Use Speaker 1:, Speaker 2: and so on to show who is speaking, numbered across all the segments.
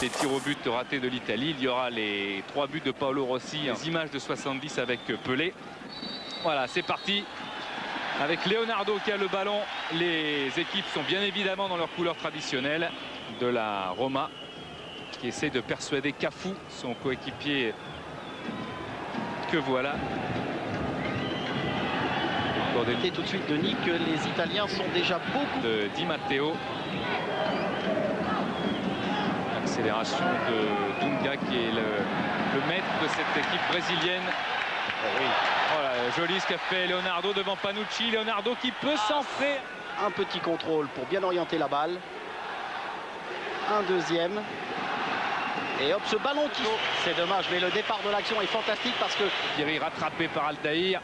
Speaker 1: les tirs au but ratés de l'Italie. Il y aura les 3 buts de Paolo Rossi, les images de 70 avec Pelé. Voilà, c'est parti. Avec Leonardo qui a le ballon. Les équipes sont bien évidemment dans leur couleur traditionnelle de la Roma, qui essaie de persuader Cafu, son coéquipier, que voilà.
Speaker 2: Et tout de suite de Nick, les Italiens sont déjà beaucoup.
Speaker 1: De Di Matteo. Accélération de Dunga qui est le maître de cette équipe brésilienne.
Speaker 2: Oh oui.
Speaker 1: Voilà, joli ce qu'a fait Leonardo devant Panucci. Leonardo qui peut centrer.
Speaker 2: Un petit contrôle pour bien orienter la balle. Un deuxième. Et hop, ce ballon qui... C'est dommage, mais le départ de l'action est fantastique parce que...
Speaker 1: Vieri rattrapé par Aldaïr.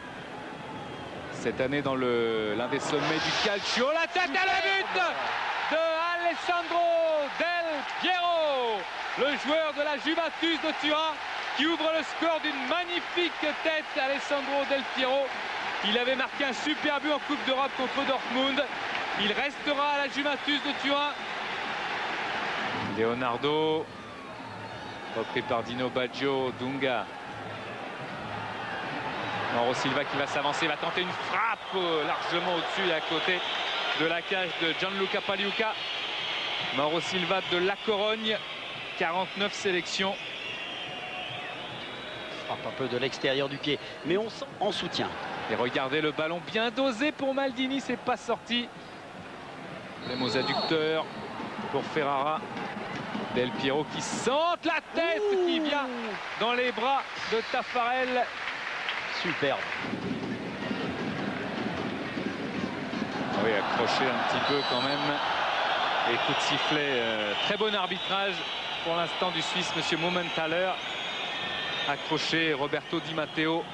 Speaker 1: Cette année dans l'un des sommets du calcio. La tête à le but de Alessandro Del Piero, le joueur de la Juventus de Turin, qui ouvre le score d'une magnifique tête. Alessandro Del Piero, il avait marqué un super but en Coupe d'Europe contre Dortmund. Il restera à la Juventus de Turin. Leonardo, repris par Dino Baggio. Dunga. Mauro Silva qui va s'avancer, va tenter une frappe largement au-dessus et à côté de la cage de Gianluca Pagliuca. Mauro Silva de La Corogne, 49 sélections.
Speaker 2: Frappe un peu de l'extérieur du pied, mais on sent en soutien.
Speaker 1: Et regardez le ballon bien dosé pour Maldini, c'est pas sorti. Les mots adducteurs pour Ferrara. Del Piero qui sente la tête qui vient dans les bras de Taffarel.
Speaker 2: Superbe.
Speaker 1: Oui, accroché un petit peu quand même. Et coup de sifflet, très bon arbitrage pour l'instant du Suisse, monsieur Momentaler. Accroché Roberto Di Matteo.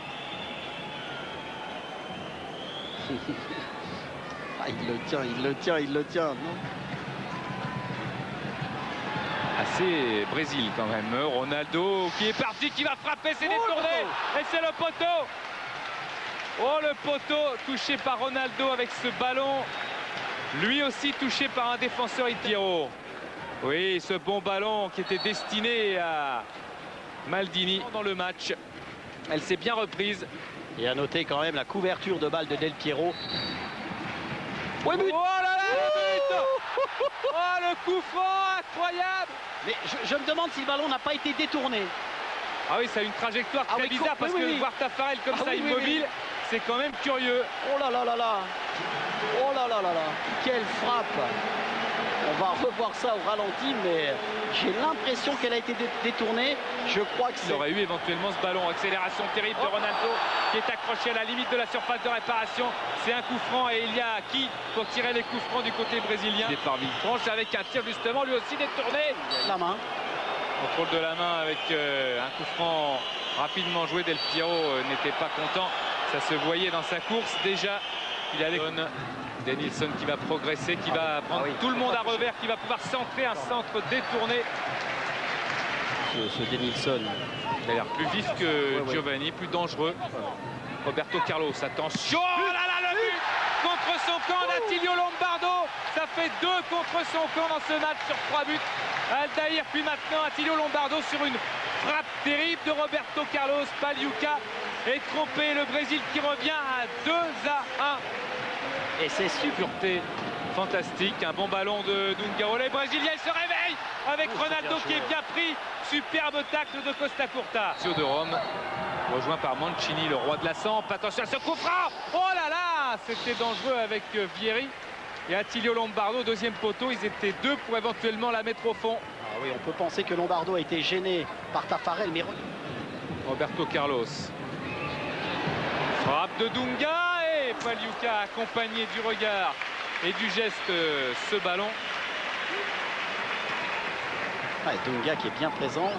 Speaker 2: Ah, il le tient, non?
Speaker 1: Assez Brésil quand même. Ronaldo qui est parti, qui va frapper, c'est détourné. Et c'est le poteau. Oh, le poteau touché par Ronaldo avec ce ballon. Lui aussi touché par un défenseur italien. Oui, ce bon ballon qui était destiné à Maldini dans le match. Elle s'est bien reprise.
Speaker 2: Et à noter quand même la couverture de balle de Del Piero.
Speaker 1: Ouais, but. Oh là là, le but. Oh, le coup franc, incroyable.
Speaker 2: Mais je me demande si le ballon n'a pas été détourné.
Speaker 1: Ah oui, ça a une trajectoire très bizarre parce que voir Taffarel comme ça immobile, c'est quand même curieux.
Speaker 2: Oh là là là là. Oh là là là là. Quelle frappe. On va revoir ça au ralenti, mais j'ai l'impression qu'elle a été détournée. Je crois que
Speaker 1: il aurait eu éventuellement ce ballon. Accélération terrible de Ronaldo qui est accroché à la limite de la surface de réparation. C'est un coup franc et il y a qui pour tirer les coups francs du côté brésilien. Départ Villefranche avec un tir justement lui aussi détourné.
Speaker 2: La main.
Speaker 1: Contrôle de la main avec un coup franc rapidement joué. Del Piero n'était pas content. Ça se voyait dans sa course déjà. Il allait... Denilson qui va progresser, qui va prendre tout le monde à revers, qui va pouvoir centrer un centre détourné.
Speaker 2: Ce Denilson,
Speaker 1: il a l'air plus vif que Giovanni, plus dangereux. Roberto Carlos, attention. Oh là là, le but contre son camp d'Attilio Lombardo. Ça fait 2 contre son camp dans ce match sur 3 buts. Aldaïr, puis maintenant Attilio Lombardo sur une frappe terrible de Roberto Carlos. Pagliuca est trompé. Le Brésil qui revient à 2-1.
Speaker 2: Et c'est sûreté
Speaker 1: fantastique. Un bon ballon de Dunga. Les Brésiliens se réveillent avec Ronaldo qui est bien pris. Superbe tacle de Costa Curta. De Rome, rejoint par Mancini, le roi de la Samp. Attention à ce coup franc. Oh là là, c'était dangereux avec Vieri et Attilio Lombardo, deuxième poteau. Ils étaient 2 pour éventuellement la mettre au fond.
Speaker 2: Ah oui, on peut penser que Lombardo a été gêné par Taffarel, mais...
Speaker 1: Roberto Carlos. Frappe de Dunga. Pagliuca accompagné du regard et du geste ce ballon.
Speaker 2: Ah, Dunga qui est bien présent.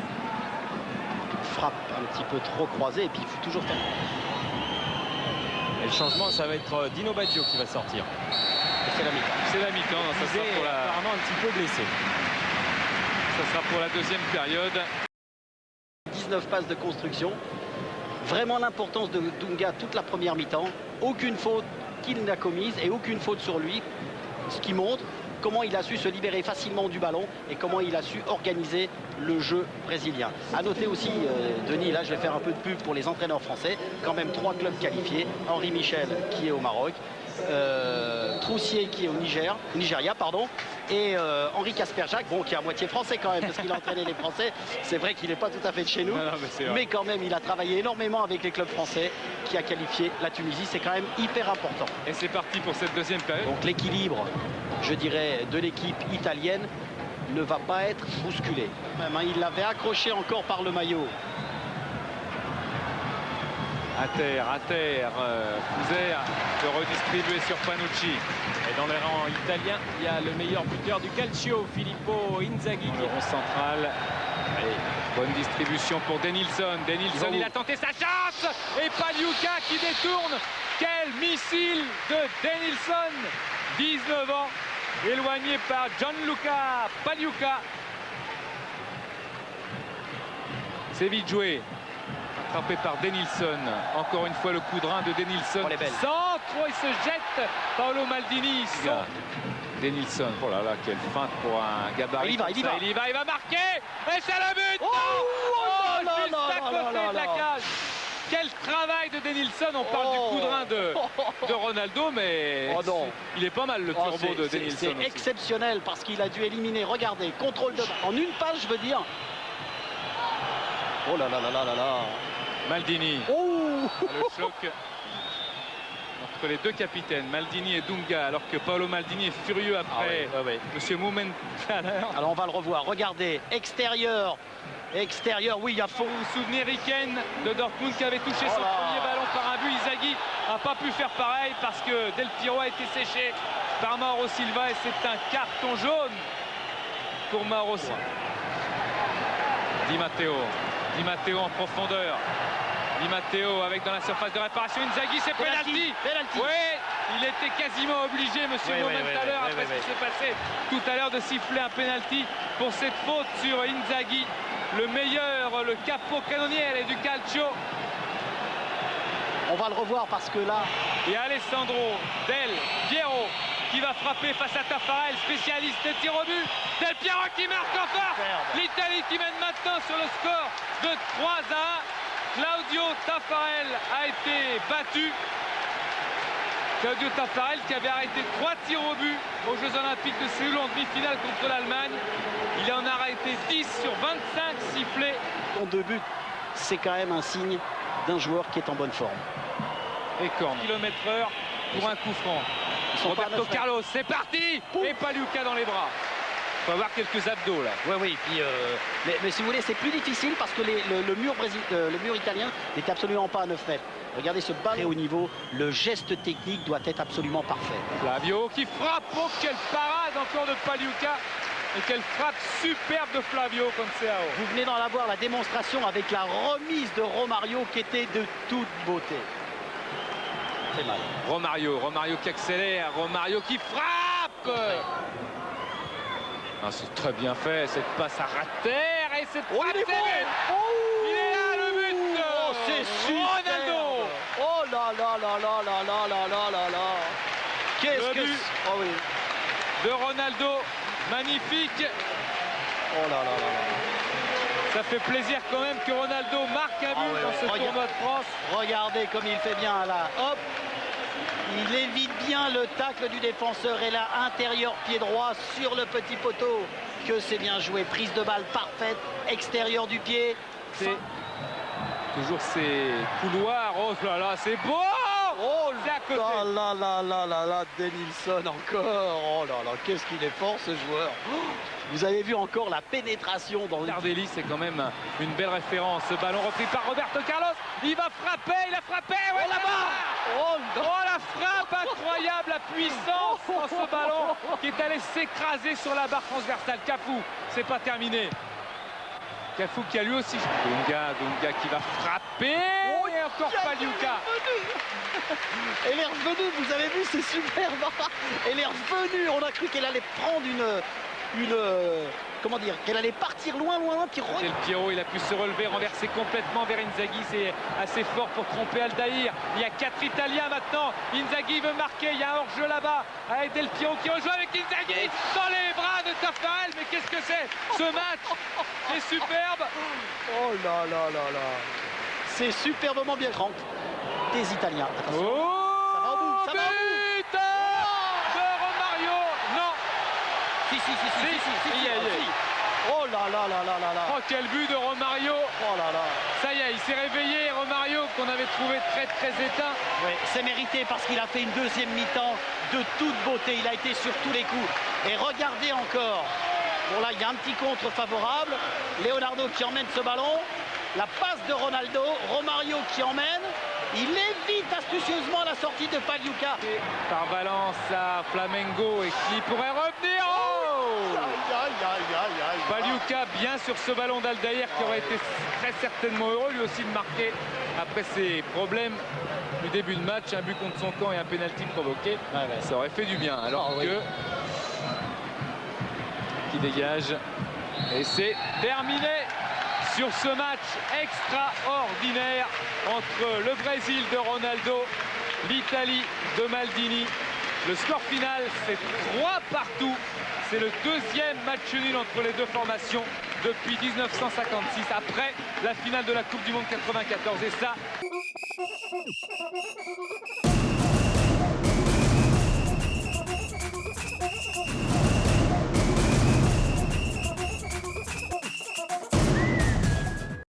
Speaker 2: Frappe un petit peu trop croisée et puis il faut toujours faire.
Speaker 3: Et le changement, ça va être Dino Baggio qui va sortir.
Speaker 2: C'est la mi-temps.
Speaker 1: C'est la mi-temps. Ça sera pour la...
Speaker 3: apparemment un petit peu blessé.
Speaker 1: Ça sera pour la deuxième période.
Speaker 2: 19 passes de construction. Vraiment l'importance de Dunga toute la première mi-temps. Aucune faute qu'il n'a commise et aucune faute sur lui. Ce qui montre comment il a su se libérer facilement du ballon et comment il a su organiser le jeu brésilien. À noter aussi, Denis, là je vais faire un peu de pub pour les entraîneurs français, quand même 3 clubs qualifiés, Henri Michel qui est au Maroc, Troussier qui est au Nigeria, pardon, et Henri Casperjac, bon, qui est à moitié français quand même, parce qu'il a entraîné les Français. C'est vrai qu'il n'est pas tout à fait de chez nous, mais quand même il a travaillé énormément avec les clubs français, qui a qualifié la Tunisie. C'est quand même hyper important.
Speaker 1: Et c'est parti pour cette deuxième période.
Speaker 2: Donc l'équilibre, je dirais, de l'équipe italienne ne va pas être bousculé. Même, hein, il l'avait accroché encore par le maillot.
Speaker 1: À terre, Fouzer peut redistribuer sur Panucci.
Speaker 3: Et dans les rangs italiens, il y a le meilleur buteur du Calcio, Filippo Inzaghi.
Speaker 1: Dans le rond central. Allez, bonne distribution pour Denilson. Denilson, il a tenté sa chance. Et Pagliuca qui détourne. Quel missile de Denilson. 19 ans, éloigné par Gianluca Pagliuca. C'est vite joué. Frappé par Denilson. Encore une fois le coup de rein de Denilson. Centre, il se jette. Paolo Maldini. Denilson. Oh là là, quelle feinte pour un gabarit. Il va marquer. Et c'est le but. Juste à côté de la cage. Quel travail de Denilson. On parle du coup de rein de Ronaldo, mais il est pas mal le turbo de Denilson.
Speaker 2: C'est exceptionnel parce qu'il a dû éliminer. Regardez, contrôle de en une passe, je veux dire. Oh là là là là là là.
Speaker 1: Maldini. Le choc entre les deux capitaines, Maldini et Dunga, alors que Paolo Maldini est furieux après Monsieur Mumenthaler.
Speaker 2: Alors on va le revoir. Regardez, extérieur, oui, il y a fond.
Speaker 1: Vous vous souvenez Riken de Dortmund qui avait touché son premier ballon par un but. Inzaghi n'a pas pu faire pareil parce que Del Piero a été séché par Mauro Silva et c'est un carton jaune pour Mauro Silva. Di Matteo en profondeur. Di Matteo avec dans la surface de réparation. Inzaghi, c'est penalty. Oui, il était quasiment obligé, monsieur Mumenthaler, après ce qui s'est passé tout à l'heure, de siffler un penalty pour cette faute sur Inzaghi, le meilleur, le capocannoniere du Calcio.
Speaker 2: On va le revoir parce que là...
Speaker 1: Et Alessandro Del Piero qui va frapper face à Taffarel, spécialiste des tirs au but. Del Piero qui marque encore. L'Italie qui mène maintenant sur le score de 3-1. Claudio Taffarel a été battu. Claudio Taffarel qui avait arrêté 3 tirs au but aux Jeux Olympiques de Séoul en demi-finale contre l'Allemagne. Il en a arrêté 10 sur 25 sifflés.
Speaker 2: En 2 buts, c'est quand même un signe d'un joueur qui est en bonne forme.
Speaker 1: Et corne. km/h pour un coup franc. Roberto Carlos, c'est parti. Et Pagliuca dans les bras. Il faut avoir quelques abdos là.
Speaker 2: Oui. Puis, mais si vous voulez, c'est plus difficile parce que le mur italien n'est absolument pas à 9 mètres. Regardez ce ballon très haut niveau. Le geste technique doit être absolument parfait.
Speaker 1: Flavio qui frappe. Oh, quelle parade encore de Pagliuca. Et quelle frappe superbe de Flavio Conceição.
Speaker 2: Vous venez d'en avoir la démonstration avec la remise de Romario qui était de toute beauté. C'est mal.
Speaker 1: Romario qui accélère. Romario qui frappe. Ah, c'est très bien fait, cette passe à terre et cette frappe,
Speaker 2: il est bon.
Speaker 1: Il est là le but.
Speaker 2: C'est super.
Speaker 1: Ronaldo.
Speaker 2: Oh là là là là là là là là là là. Qu'est-ce que
Speaker 1: de Ronaldo, magnifique.
Speaker 2: Oh là là là là.
Speaker 1: Ça fait plaisir quand même que Ronaldo marque un but dans ce tournoi de France.
Speaker 2: Regardez comme il fait bien là. Hop. Il évite bien le tacle du défenseur et là, intérieur pied droit sur le petit poteau. Que c'est bien joué. Prise de balle parfaite. Extérieur du pied.
Speaker 1: C'est toujours ces couloirs. Oh là là, c'est beau.
Speaker 2: Oh là là là là là là. Denilson encore. Oh là là, qu'est-ce qu'il est fort ce joueur. Vous avez vu encore la pénétration dans le...
Speaker 1: Tardelli, c'est quand même une belle référence. Ce ballon repris par Roberto Carlos. Il va frapper, il a frappé. Ouais,
Speaker 2: là-bas.
Speaker 1: Oh, la frappe incroyable, la puissance dans ce ballon qui est allé s'écraser sur la barre transversale. Cafu, c'est pas terminé. Cafu qui a lui aussi... Dunga qui va frapper. Et encore Pagliuca.
Speaker 2: Elle est revenue, vous avez vu, c'est superbe. Elle est revenue. On a cru qu'elle allait prendre comment dire, qu'elle allait partir loin, puis
Speaker 1: Del Piero, il a pu se relever, renverser complètement vers Inzaghi. C'est assez fort pour tromper Aldaïr. Il y a 4 Italiens maintenant. Inzaghi veut marquer. Il y a un hors-jeu là-bas avec Del Piero qui rejoint avec Inzaghi dans les bras de Tafarel. Mais qu'est-ce que c'est ce match? C'est superbe.
Speaker 2: Oh là là là là. C'est superbement bien crank des Italiens. Attention.
Speaker 1: Oh,
Speaker 2: ça va au bout, ça va au bout.
Speaker 1: But de Romario. Non.
Speaker 2: Si. Oh là là là là là là.
Speaker 1: Oh, quel but de Romario.
Speaker 2: Oh là là.
Speaker 1: Ça y est, il s'est réveillé, Romario, qu'on avait trouvé très éteint.
Speaker 2: Oui, c'est mérité parce qu'il a fait une deuxième mi-temps de toute beauté. Il a été sur tous les coups. Et regardez encore. Bon là, il y a un petit contre favorable. Leonardo qui emmène ce ballon. La passe de Ronaldo. Romario qui emmène. Il évite astucieusement la sortie de Pagliuca.
Speaker 1: Par Valence à Flamengo et qui pourrait revenir. Oh, Pagliuca bien sur ce ballon d'Aldaïr qui aurait été très certainement heureux lui aussi de marquer après ses problèmes du début de match. Un but contre son camp et un pénalty provoqué. Ça aurait fait du bien. Alors que qui dégage. Et c'est terminé sur ce match extraordinaire entre le Brésil de Ronaldo, l'Italie de Maldini. Le score final, c'est 3-2. C'est le deuxième match nul entre les deux formations depuis 1956, après la finale de la Coupe du Monde 94. Et ça...